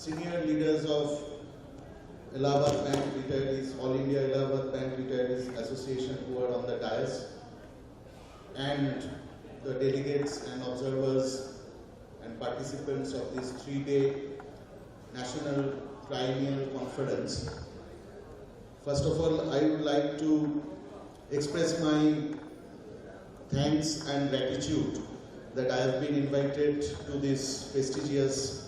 senior leaders of Allahabad Bank Retirees, All India Allahabad Bank Retirees Association who are on the dais, and the delegates and observers and participants of this 3-day National Triennial Conference. First of all, I would like to express my thanks and gratitude that I have been invited to this prestigious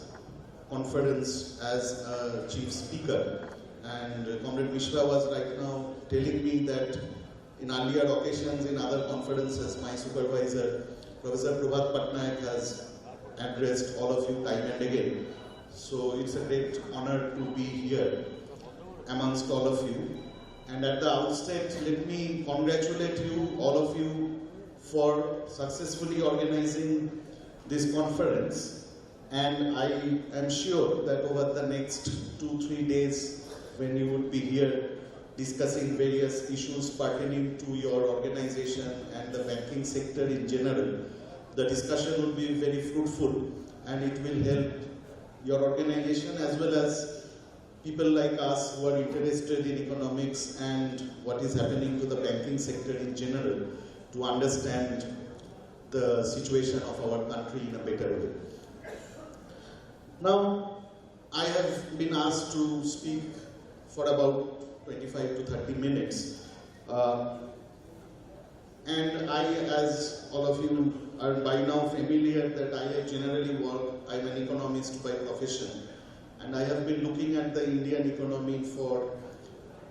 conference as a chief speaker. And Comrade Mishra was right now telling me that in earlier occasions, in other conferences, my supervisor, Professor Prabhat Patnaik, has addressed all of you time and again. So it's a great honor to be here amongst all of you. And at the outset, let me congratulate you, all of you, for successfully organizing this conference. And I am sure that over the next 2-3 days, when you would be here discussing various issues pertaining to your organization and the banking sector in general, the discussion will be very fruitful and it will help your organization as well as people like us who are interested in economics and what is happening to the banking sector in general to understand the situation of our country in a better way. Now, I have been asked to speak for about 25 to 30 minutes. And I, as all of you are by now familiar, that I have generally worked, I'm an economist by profession. And I have been looking at the Indian economy for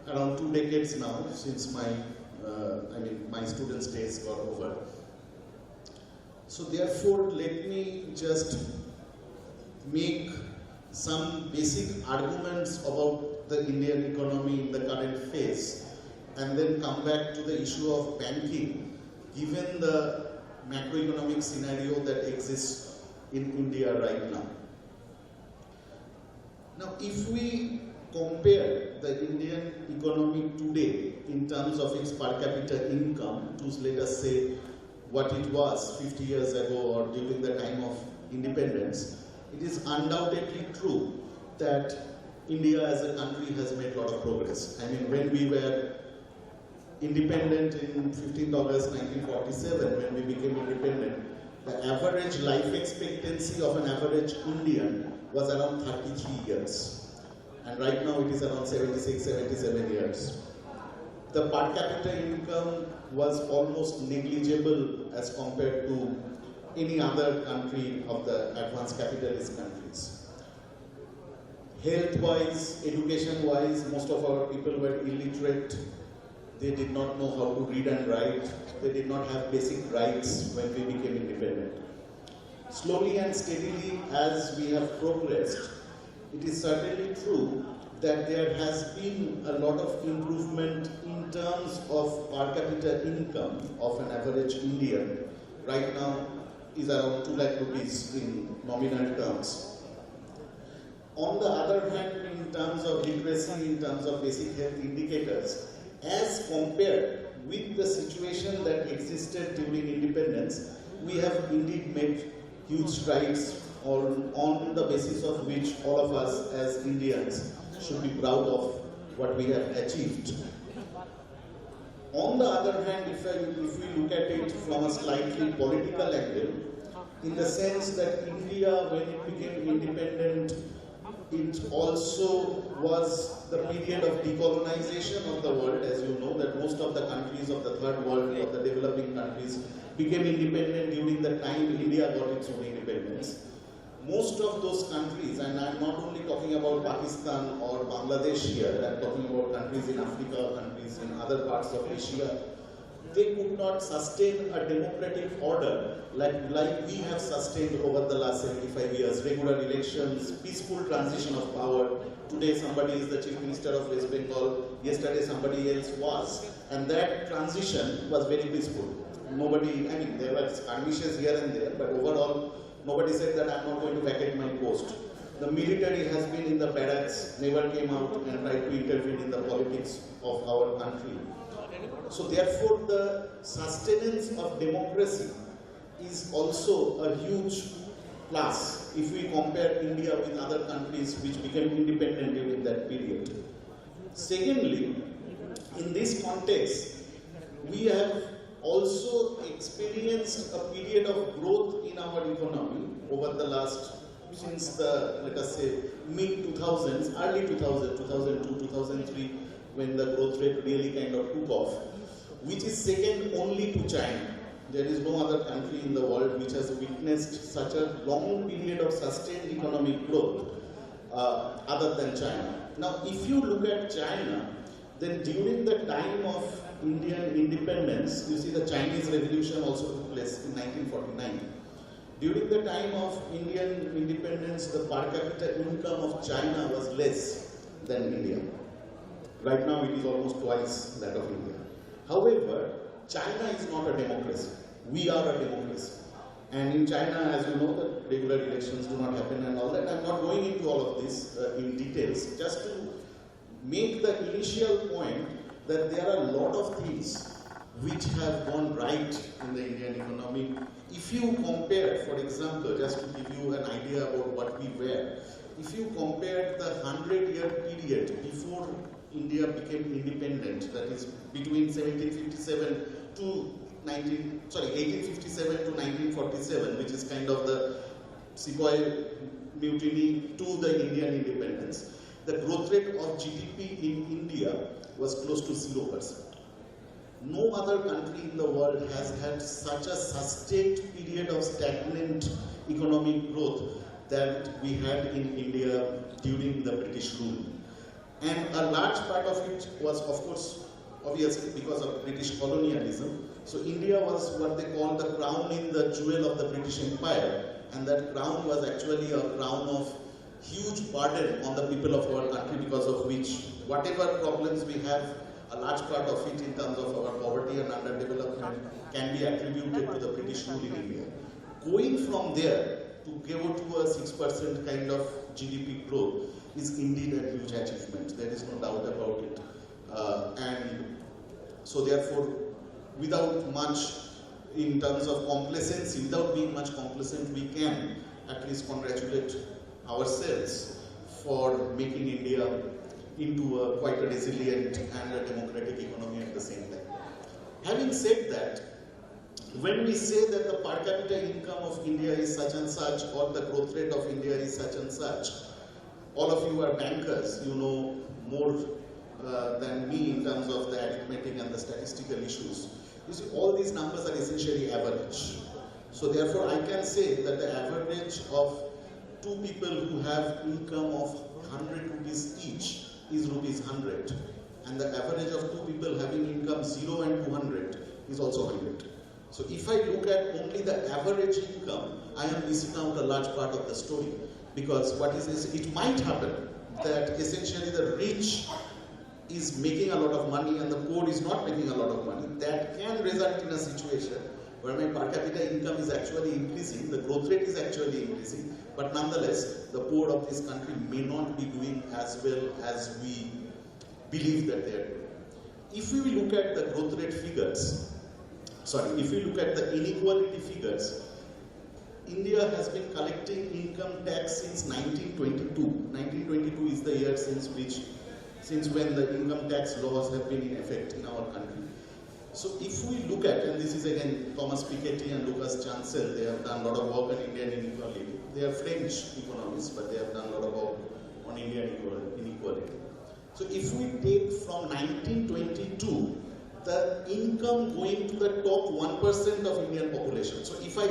around 2 decades now, since my students' days got over. So therefore, let me just make some basic arguments about the Indian economy in the current phase, and then come back to the issue of banking, given the macroeconomic scenario that exists in India right now. Now, if we compare the Indian economy today in terms of its per capita income to, let us say, what it was 50 years ago or during the time of independence, it is undoubtedly true that India as a country has made a lot of progress. I mean, when we were independent in 15th August 1947, when we became independent, the average life expectancy of an average Indian was around 33 years. And right now it is around 76, 77 years. The per capita income was almost negligible as compared to any other country of the advanced capitalist countries. Health-wise, education-wise, most of our people were illiterate. They did not know how to read and write. They did not have basic rights when we became independent. Slowly and steadily, as we have progressed, it is certainly true that there has been a lot of improvement in terms of per capita income of an average Indian. Right now is around 2 lakh rupees in nominal terms. On the other hand, in terms of literacy, in terms of basic health indicators, as compared with the situation that existed during independence, we have indeed made huge strides on the basis of which all of us as Indians should be proud of what we have achieved. On the other hand, if we look at it from a slightly political angle, in the sense that India, when it became independent, it also was the period of decolonization of the world. As you know, that most of the countries of the third world, of the developing countries, became independent during the time India got its own independence. Most of those countries, and I'm not only talking about Pakistan or Bangladesh here, I'm talking about countries in Africa, countries in other parts of Asia, they could not sustain a democratic order like we have sustained over the last 75 years. Regular elections, peaceful transition of power. Today somebody is the Chief Minister of West Bengal, yesterday somebody else was. And that transition was very peaceful. Nobody, I mean, there were skirmishes here and there, but overall, nobody said that I'm not going to vacate my post. The military has been in the barracks, never came out and tried to intervene in the politics of our country. So therefore, the sustenance of democracy is also a huge plus if we compare India with other countries which became independent during that period. Secondly, in this context, we have also experienced a period of growth in our economy over the last, since the, let us say, mid-2000s, early 2000, 2002, 2003, when the growth rate really kind of took off, which is second only to China. There is no other country in the world which has witnessed such a long period of sustained economic growth other than China. Now, if you look at China, then during the time of Indian independence, you see the Chinese Revolution also took place in 1949. During the time of Indian independence, the per capita income of China was less than India. Right now, it is almost twice that of India. However, China is not a democracy. We are a democracy. And in China, as you know, the regular elections do not happen and all that. I'm not going into all of this in details, just to make the initial point that there are a lot of things which have gone right in the Indian economy. If you compare, for example, just to give you an idea about what we were, if you compare the 100-year period before India became independent, that is between 1857 to 1947, which is kind of the Sepoy mutiny to the Indian independence, the growth rate of GDP in India was close to 0%. No other country in the world has had such a sustained period of stagnant economic growth that we had in India during the British rule. And a large part of it was, of course, obviously because of British colonialism. So India was what they call the crown in the jewel of the British Empire, and that crown was actually a crown of huge burden on the people of our country, because of which whatever problems we have, a large part of it in terms of our poverty and underdevelopment can be attributed to the British rule in India. Going from there to go to a 6% kind of GDP growth is indeed a huge achievement. There is no doubt about it. And so therefore, without much in terms of complacency, without being much complacent, we can at least congratulate ourselves for making India into quite a resilient and a democratic economy at the same time. Having said that, when we say that the per capita income of India is such and such, or the growth rate of India is such and such, all of you are bankers, you know more than me in terms of the arithmetic and the statistical issues. You see, all these numbers are essentially average. So therefore, I can say that the average of two people who have income of 100 rupees each is rupees 100, and the average of two people having income 0 and 200 is also 100. So if I look at only the average income, I am missing out a large part of the story, because what is it might happen that essentially the rich is making a lot of money and the poor is not making a lot of money. That can result in a situation where my per capita income is actually increasing, the growth rate is actually increasing, but nonetheless, the poor of this country may not be doing as well as we believe that they are doing. If we look at the growth rate figures, if we look at the inequality figures, India has been collecting income tax since 1922. 1922 is the year since when the income tax laws have been in effect in our country. So if we look at, and this is again Thomas Piketty and Lucas Chancel, they have done a lot of work on Indian inequality. They are French economists, but they have done a lot of work on Indian inequality. So if we take from 1922, the income going to the top 1% of Indian population. So if I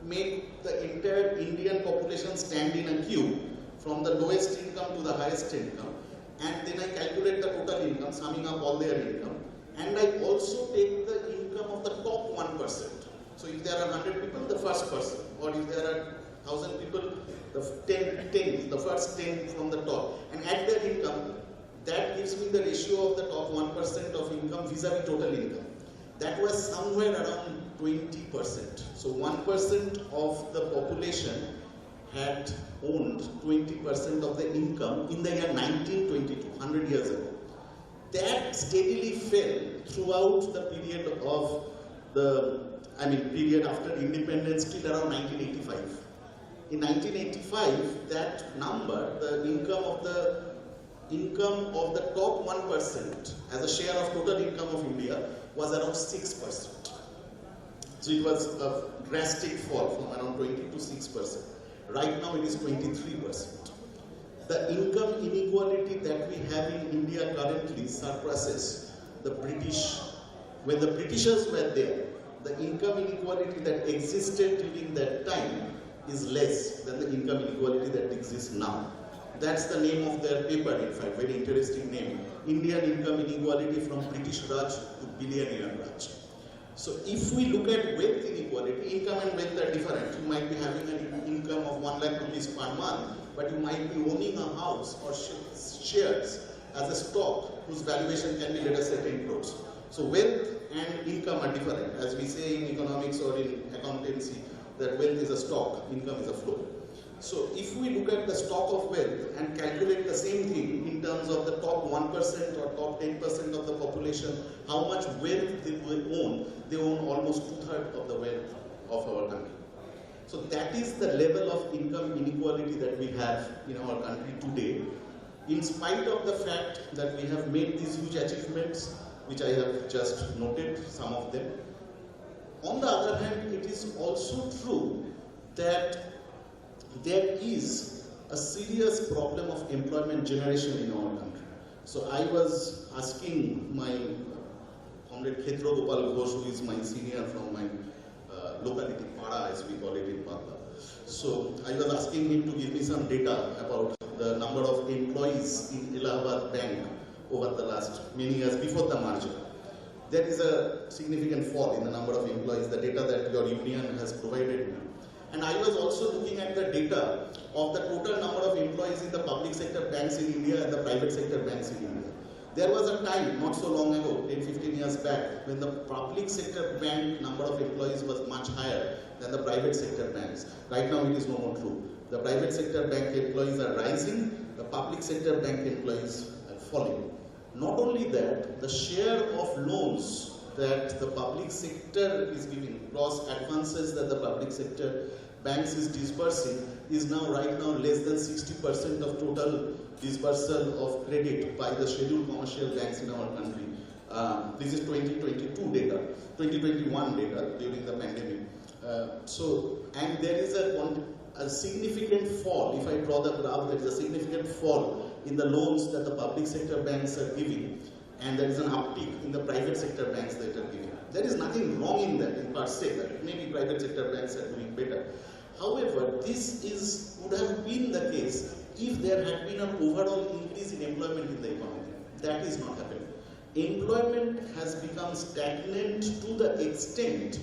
make the entire Indian population stand in a queue from the lowest income to the highest income, and then I calculate the total income, summing up all their income, and I also take the income of the top 1%. So if there are 100 people, the first person, or if there are 1,000 people, the first 10 from the top, and add their income, that gives me the ratio of the top 1% of income vis-a-vis total income. That was somewhere around 20%. So 1% of the population had owned 20% of the income in the year 1922, 100 years ago. That steadily fell throughout the period of period after independence till around 1985. In 1985, that number, the income of the top 1% as a share of total income of India was around 6%. So it was a drastic fall from around 20 to 6%. Right now it is 23%. The income inequality that we have in India currently surpasses the British. When the Britishers were there, the income inequality that existed during that time is less than the income inequality that exists now. That's the name of their paper, in fact, very interesting name. Indian income inequality from British Raj to billionaire Raj. So if we look at wealth inequality, income and wealth are different. You might be having an income of 1 lakh rupees per month, but you might be owning a house or shares as a stock whose valuation can be, let us say, 10 crores. So wealth and income are different. As we say in economics or in accountancy, that wealth is a stock, income is a flow. So if we look at the stock of wealth and calculate the same thing in terms of the top 1% or top 10% of the population, how much wealth they own almost 2/3 of the wealth of our country. So that is the level of income inequality that we have in our country today. In spite of the fact that we have made these huge achievements, which I have just noted, some of them. On the other hand, it is also true that there is a serious problem of employment generation in our country. So I was asking my comrade Khetro Gopal Ghosh, who is my senior from my locality, Pada as we call it in Bangla. So I was asking him to give me some data about the number of employees in Allahabad Bank over the last many years before the merger. There is a significant fall in the number of employees, the data that your union has provided me. And I was also looking at the data of the total number of employees in the public sector banks in India and the private sector banks in India. There was a time, not so long ago, 10-15 years back, when the public sector bank number of employees was much higher than the private sector banks. Right now it is no more true. The private sector bank employees are rising, the public sector bank employees are falling. Not only that, the share of loans that the public sector is giving, gross advances that the public sector banks is disbursing, is right now less than 60% of total disbursal of credit by the scheduled commercial banks in our country. This is 2022 data, 2021 data during the pandemic. And there is a significant fall. If I draw the graph, there is a significant fall in the loans that the public sector banks are giving, and there is an uptick in the private sector banks that are giving. There is nothing wrong in that, in per se, that maybe private sector banks are doing better. However, this would have been the case if there had been an overall increase in employment in the economy. That is not happening. Employment has become stagnant to the extent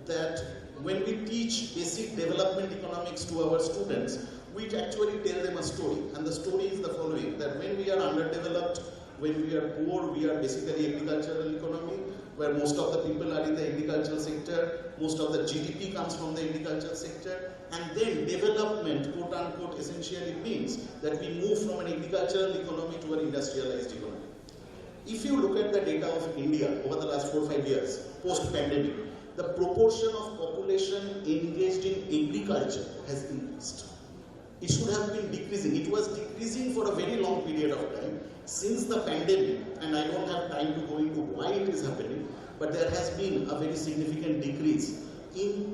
that when we teach basic development economics to our students, we actually tell them a story. And the story is the following, that when we are underdeveloped, when we are poor, we are basically agricultural economy, where most of the people are in the agricultural sector, most of the GDP comes from the agricultural sector, and then development, quote unquote, essentially means that we move from an agricultural economy to an industrialized economy. If you look at the data of India over the last 4 or 5 years, post-pandemic, the proportion of population engaged in agriculture has increased. It should have been decreasing. It was decreasing for a very long period of time since the pandemic, and I don't have time to go into why it is happening, but there has been a very significant increase in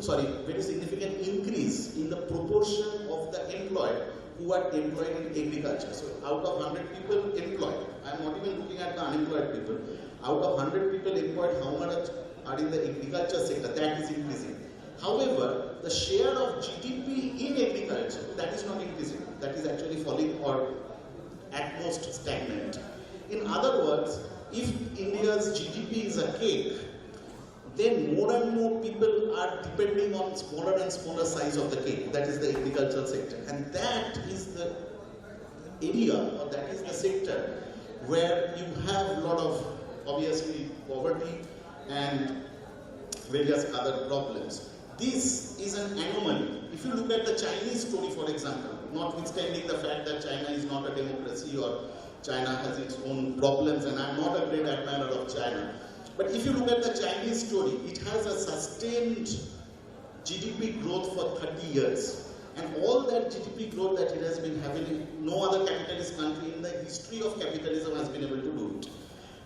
the proportion of the employed who are employed in agriculture. So out of 100 people employed, I am not even looking at the unemployed people, out of 100 people employed, how much are in the agriculture sector? That is increasing. However, the share of GDP in agriculture, that is not increasing. That is actually falling or at most stagnant. In other words, if India's GDP is a cake, then more and more people are depending on smaller and smaller size of the cake. That is the agricultural sector. And that is the area, or that is the sector where you have a lot of, obviously, poverty and various other problems. This is an anomaly. If you look at the Chinese story, for example, notwithstanding the fact that China is not a democracy or China has its own problems, and I'm not a great admirer of China, but if you look at the Chinese story, it has a sustained GDP growth for 30 years. And all that GDP growth that it has been having, no other capitalist country in the history of capitalism has been able to do it.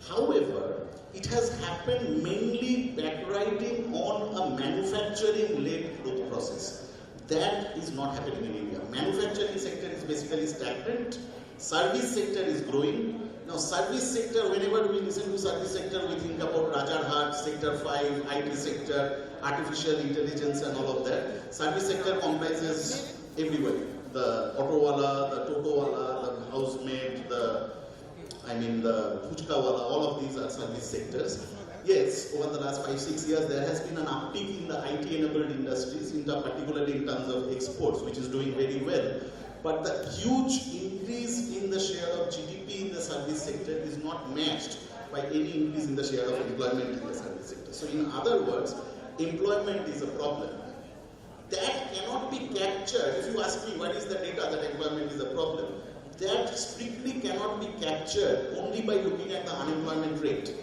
However, it has happened mainly backriding on a manufacturing-led growth process. That is not happening in India. Manufacturing sector is basically stagnant. Service sector is growing. Now, service sector, whenever we listen to service sector, we think about Rajarhat, Sector 5, IT sector, artificial intelligence and all of that. Service sector comprises everybody. The auto wala, the toto wala, the housemaid, the puchka wala, all of these are service sectors. Yes, over the last 5-6 years, there has been an uptick in the IT-enabled industries, particularly in terms of exports, which is doing very well. But the huge increase in the share of GDP in the service sector is not matched by any increase in the share of employment in the service sector. So in other words, employment is a problem. That cannot be captured. If you ask me what is the data that employment is a problem, that strictly cannot be captured only by looking at the unemployment rate.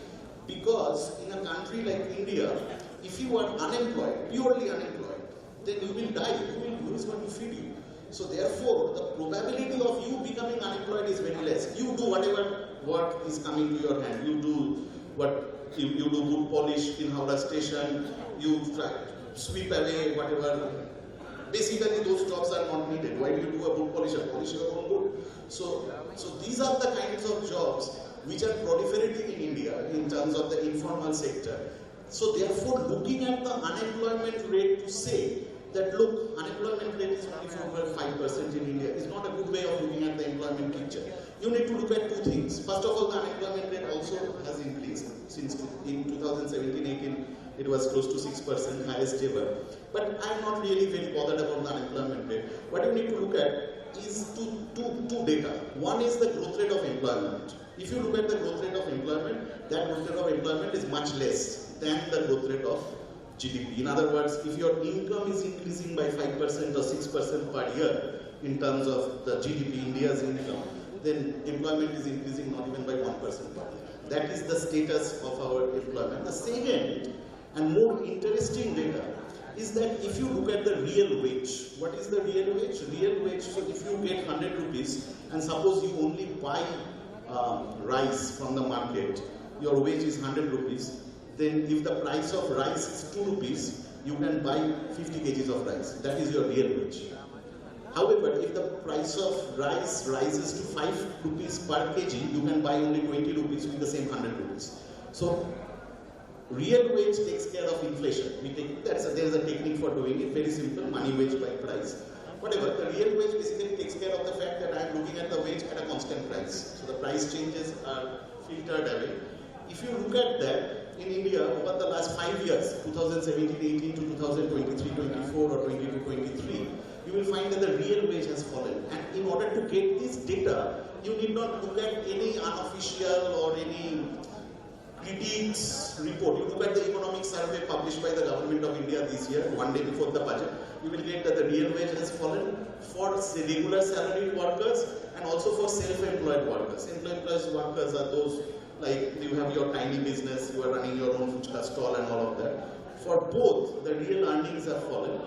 Because in a country like India, if you are unemployed, purely unemployed, then you will die. Who is going to feed you? So therefore, the probability of you becoming unemployed is very less. You do whatever work is coming to your hand. You do you do boot polish in Howrah station. You try sweep away whatever. Basically, those jobs are not needed. Why do you do a boot polish? Polish your own boot. So these are the kinds of jobs which are proliferating in India in terms of the informal sector. So therefore, looking at the unemployment rate to say that look, unemployment rate is only 4.5% in India is not a good way of looking at the employment picture. You need to look at two things. First of all, the unemployment rate also has increased. Since in 2017-18, it was close to 6%, highest ever. But I'm not really very bothered about the unemployment rate. What you need to look at is two data. One is the growth rate of employment. If you look at the growth rate of employment, that growth rate of employment is much less than the growth rate of GDP. In other words, if your income is increasing by 5% or 6% per year in terms of the GDP, India's income, then employment is increasing not even by 1% per year. That is the status of our employment. The second and more interesting data is that if you look at the real wage, what is the real wage? Real wage, so if you get 100 rupees and suppose you only buy rice from the market, your wage is 100 rupees. Then if the price of rice is 2 rupees, you can buy 50 kgs of rice. That is your real wage. However, if the price of rice rises to 5 rupees per kg, you can buy only 20 rupees with the same 100 rupees. So, real wage takes care of inflation. There is a technique for doing it, very simple, money wage by price. Whatever, the real wage basically takes care of the fact that I am looking at the wage at a constant price. So the price changes are filtered away. If you look at that, in India, over the last 5 years, 2017-18 to 2023-24 or 22-23, you will find that the real wage has fallen. And in order to get this data, you need not look at any unofficial or any critics report. You look at the economic survey published by the government of India this year, one day before the budget, you will get that the real wage has fallen for regular salaried workers and also for self-employed workers. Self-employed workers are those like you have your tiny business, you are running your own fuchka stall and all of that. For both, the real earnings have fallen.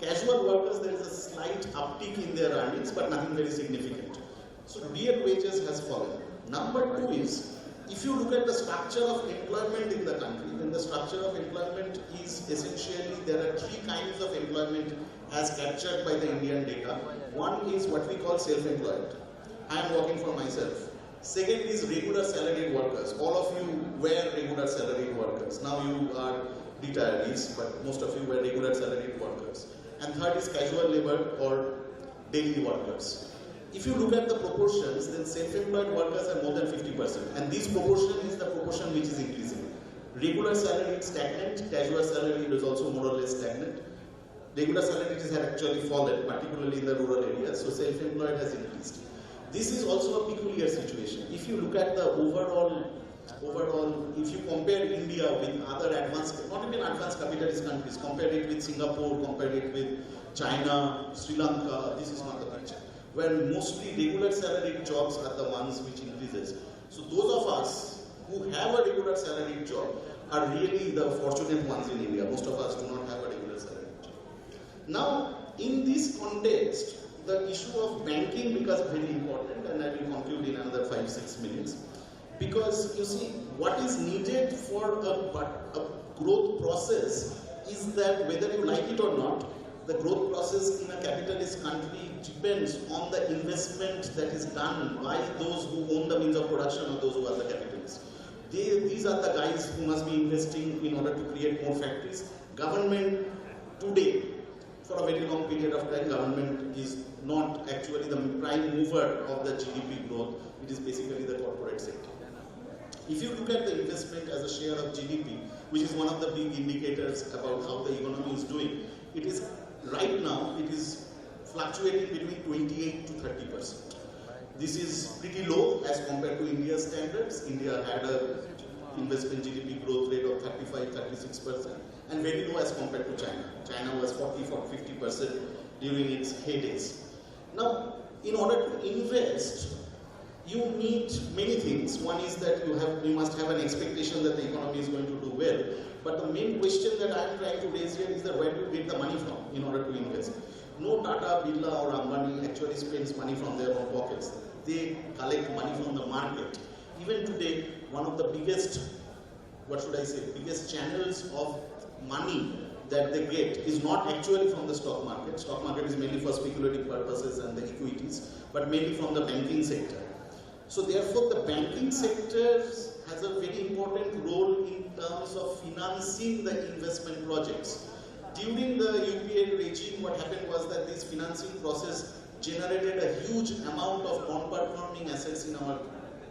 Casual workers, there is a slight uptick in their earnings, but nothing very significant. So real wages has fallen. Number two is, if you look at the structure of employment in the country, then the structure of employment is essentially, there are three kinds of employment as captured by the Indian data. One is what we call self-employed. I am working for myself. Second is regular salaried workers. All of you were regular salaried workers. Now you are retirees, but most of you were regular salaried workers. And third is casual labor or daily workers. If you look at the proportions, then self-employed workers are more than 50%. And this proportion is the proportion which is increasing. Regular salaried stagnant, casual salaried is also more or less stagnant. Regular salaried has actually fallen, particularly in the rural areas, so self-employed has increased. This is also a peculiar situation. If you look at the overall, if you compare India with other advanced, not even advanced capitalist countries, compare it with Singapore, compare it with China, Sri Lanka, this is not the picture. Where mostly regular salaried jobs are the ones which increases. So those of us who have a regular salaried job are really the fortunate ones in India. Most of us do not have a regular salaried job. Now, In this context, the issue of banking becomes very important, and I will conclude in another 5-6 minutes. Because you see, what is needed for a growth process is that whether you like it or not, the growth process in a capitalist country depends on the investment that is done by those who own the means of production or those who are the capitalists. These are the guys who must be investing in order to create more factories. Government today, for a very long period of time, government is not actually the prime mover of the GDP growth. It is basically the corporate sector. If you look at the investment as a share of GDP, which is one of the big indicators about how the economy is doing, it is right now, it is fluctuating between 28 to 30%. This is pretty low as compared to India's standards. India had a investment GDP growth rate of 35-36%, and very low as compared to China. China was 40-50% during its heydays. Now, in order to invest, you need many things. One is that you must have an expectation that the economy is going to do well. But the main question that I am trying to raise here is that where do you get the money from in order to invest? No Tata, Birla or Ambani actually spends money from their own pockets. They collect money from the market. Even today, one of the biggest, biggest channels of money that they get is not actually from the stock market. Stock market is mainly for speculative purposes and the equities, but mainly from the banking sector. So therefore, the banking sector has a very important role in terms of financing the investment projects. During the UPA regime, what happened was that this financing process generated a huge amount of non-performing assets in our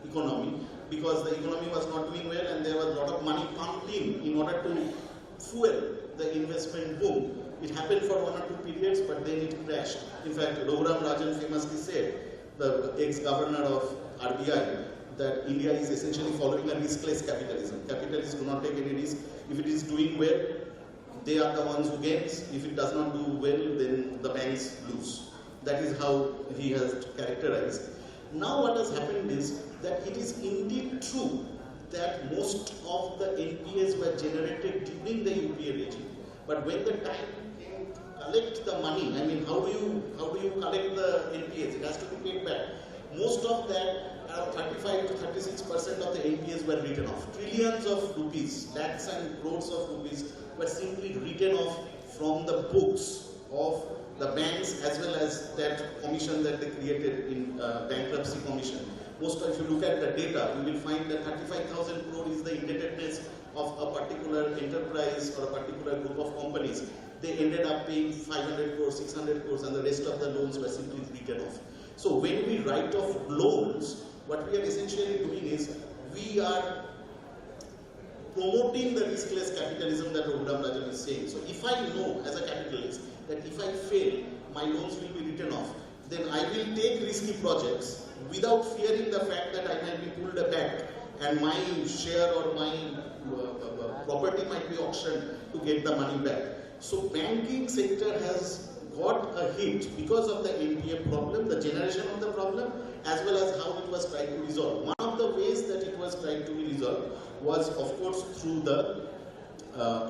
economy, because the economy was not doing well and there was a lot of money pumped in order to fuel the investment boom. It happened for 1 or 2 periods, but then it crashed. In fact, Raghuram Rajan famously said, the ex-governor of RBI, that India is essentially following a riskless capitalism. Capitalists do not take any risk. If it is doing well, they are the ones who gains. If it does not do well, then the banks lose. That is how he has characterized. Now what has happened is that it is indeed true that most of the NPAs were generated during the UPA regime. But when the time came to collect the money, I mean, how do you collect the NPAs? It has to be paid back. Most of that, around 35 to 36% of the NPAs were written off. Trillions of rupees, lakhs and crores of rupees were simply written off from the books of the banks, as well as that commission that they created in bankruptcy commission. If you look at the data, you will find that 35,000 crore is the indebtedness of a particular enterprise or a particular group of companies. They ended up paying 500 crores, 600 crores, and the rest of the loans were simply written off. So when we write off loans, what we are essentially doing is we are promoting the riskless capitalism that Raghuram Rajan is saying. So if I know as a capitalist that if I fail, my loans will be written off, then I will take risky projects without fearing the fact that I might be pulled back and my share or my property might be auctioned to get the money back. So banking sector has got a hit because of the NPA problem, the generation of the problem, as well as how it was tried to resolve. One of the ways that it was tried to be resolved was, of course, through the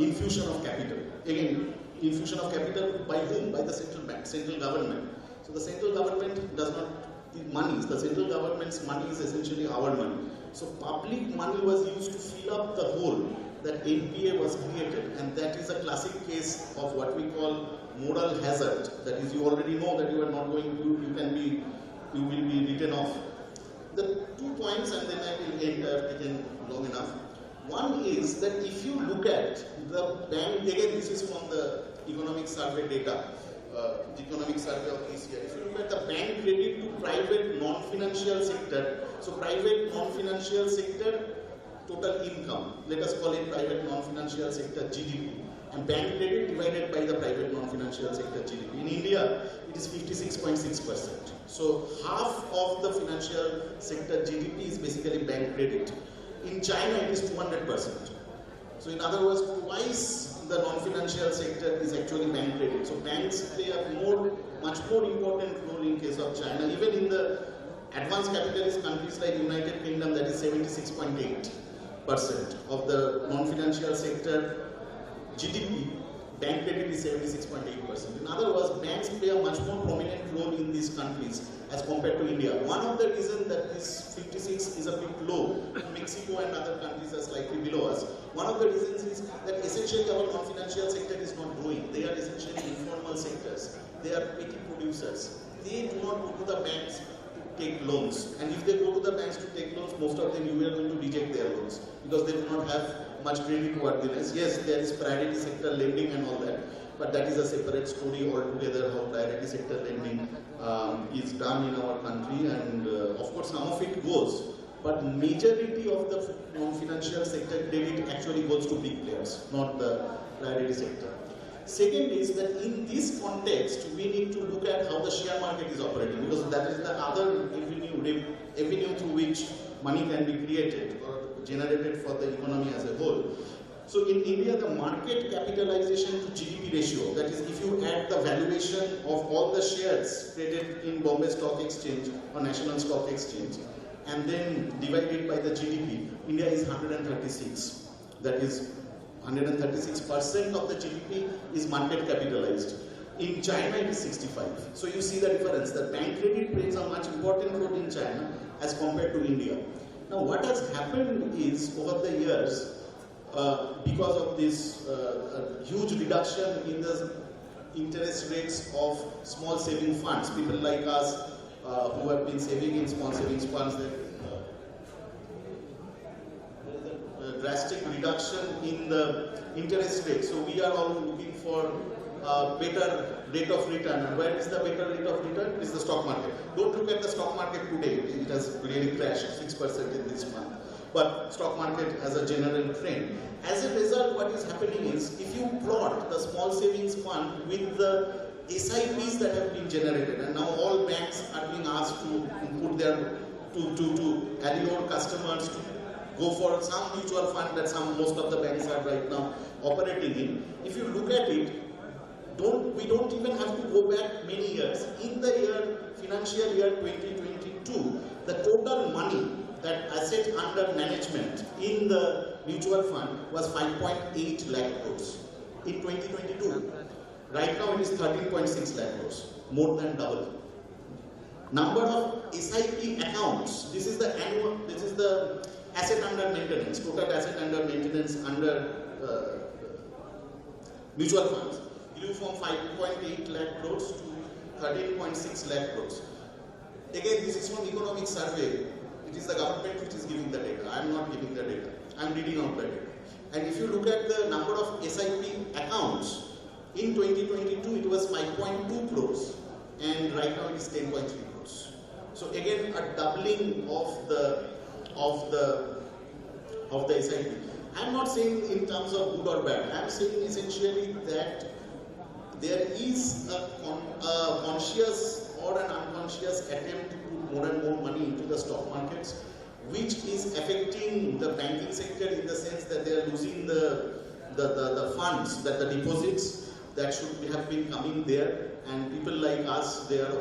infusion of capital. Again, infusion of capital by whom? By the central bank, central government. So the central government does not give money. The central government's money is essentially our money. So public money was used to fill up the hole that NPA was created, and that is a classic case of what we call moral hazard. That is, you already know that you are not going to, you will be written off. The 2 points, and then I will end, I have taken long enough. One is that if you look at the bank, again this is from the economic survey data, the economic survey of this year. If you look at the bank credit to private non-financial sector, so private non-financial sector total income, let us call it private non-financial sector GDP, and bank credit divided by the private non-financial sector GDP. In India, it is 56.6%. So half of the financial sector GDP is basically bank credit. In China, it is 200%. So in other words, twice the non-financial sector is actually bank credit. So banks play a much more important role in case of China. Even in the advanced capitalist countries like United Kingdom, that is 76.8% of the non-financial sector GDP, bank credit is 76.8%. In other words, banks play a much more prominent role in these countries as compared to India. One of the reasons that this 56 is a bit low, Mexico and other countries are slightly below us. One of the reasons is that essentially our non-financial sector is not growing. They are essentially informal sectors. They are petty producers. They do not go to the banks to take loans. And if they go to the banks to take loans, most of them you are going to reject their loans because they do not have much credit worthiness. Yes, there is priority sector lending and all that, but that is a separate story altogether, how priority sector lending is done in our country, and of course some of it goes, but majority of the non-financial sector credit actually goes to big players, not the priority sector. Second is that in this context, we need to look at how the share market is operating, because that is the other avenue through which money can be created or generated for the economy as a whole. So in India, the market capitalization to GDP ratio, that is if you add the valuation of all the shares traded in Bombay Stock Exchange or National Stock Exchange and then divide it by the GDP, India is 136. That is 136% of the GDP is market capitalized. In China, it is 65. So you see the difference. The bank credit plays a much important role in China as compared to India. Now, what has happened is over the years, because of this huge reduction in the interest rates of small saving funds, people like us who have been saving in small savings funds, there is a drastic reduction in the interest rate. So we are all looking for better rate of return. And where is the better rate of return? It is the stock market. Don't look at the stock market today. It has really crashed 6% in this month. But stock market as a general trend. As a result, what is happening is, if you plot the small savings fund with the SIPs that have been generated, and now all banks are being asked to put their, to allure customers to go for some mutual fund that most of the banks are right now operating in. If you look at it, we don't even have to go back many years. In the financial year 2022, the total money, that asset under management in the mutual fund was 5.8 lakh crores in 2022. Right now it is 13.6 lakh crores, more than double. Number of SIP accounts, this is the asset under maintenance, total asset under maintenance under mutual funds, grew from 5.8 lakh crores to 13.6 lakh crores. Again, this is from economic survey. It is the government which is giving the data. I am not giving the data. I am reading out the data. And if you look at the number of SIP accounts, in 2022 it was 5.2 crores, and right now it is 10.3 crores. So again, a doubling of the SIP. I am not saying in terms of good or bad. I am saying essentially that there is a conscious or an unconscious attempt to put more and more money into the stock markets, which is affecting the banking sector in the sense that they are losing the funds, that the deposits that should have been coming there, and people like us there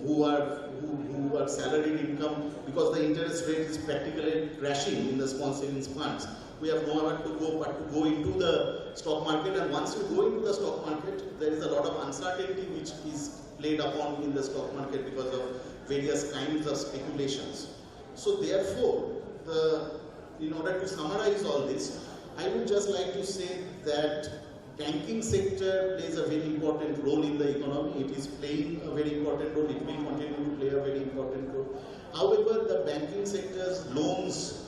who are salaried income, because the interest rate is practically crashing in the small savings funds. We have nowhere to go but to go into the stock market, and once you go into the stock market, there is a lot of uncertainty which is played upon in the stock market because of various kinds of speculations. So therefore, in order to summarize all this, I would just like to say that banking sector plays a very important role in the economy. It is playing a very important role. It will continue to play a very important role. However, the banking sector's loans,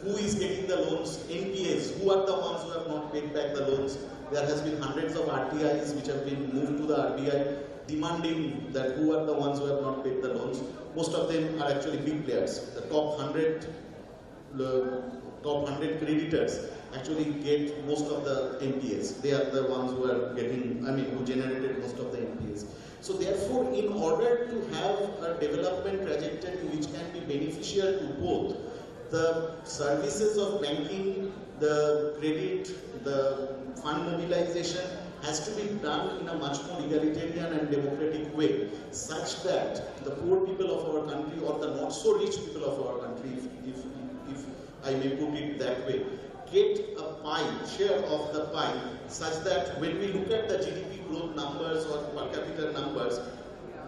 who is getting the loans? NPAs. Who are the ones who have not paid back the loans? There has been hundreds of RTIs which have been moved to the RBI demanding that who are the ones who have not paid the loans. Most of them are actually big players. The top 100 creditors actually get most of the NPAs. They are the ones who are getting, who generated most of the NPAs. So therefore, in order to have a development trajectory which can be beneficial to both the services of banking, the credit, the fund mobilization, has to be done in a much more egalitarian and democratic way, such that the poor people of our country, or the not so rich people of our country, if I may put it that way, get a share of the pie, such that when we look at the GDP growth numbers or per capita numbers,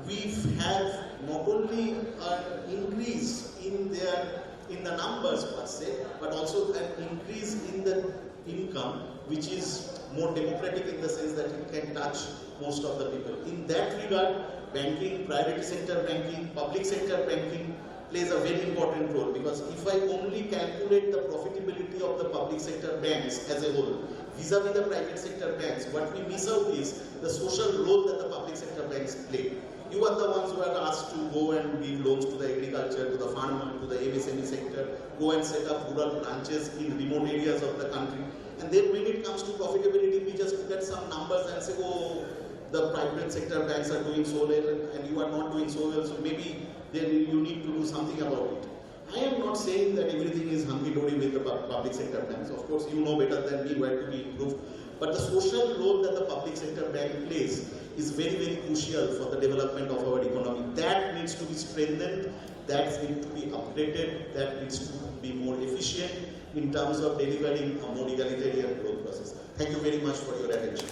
we have not only an increase in the numbers per se, but also an increase in the income, which is more democratic in the sense that it can touch most of the people. In that regard, banking, private sector banking, public sector banking plays a very important role, because if I only calculate the profitability of the public sector banks as a whole vis-a-vis the private sector banks, what we miss out is the social role that the public sector banks play. You are the ones who are asked to go and give loans to the agriculture, to the farmer, to the MSME sector, go and set up rural branches in remote areas of the country. And then when it comes to profitability, we just look at some numbers and say, oh, the private sector banks are doing so well and you are not doing so well, so maybe then you need to do something about it. I am not saying that everything is hunky-dory with the public sector banks. Of course, you know better than me where to be improved. But the social role that the public sector bank plays is very, very crucial for the development of our economy. That needs to be strengthened, that needs to be updated, that needs to be more efficient in terms of delivering a more egalitarian growth process. Thank you very much for your attention.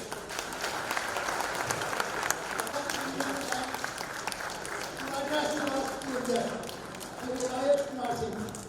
My question was to the Martin.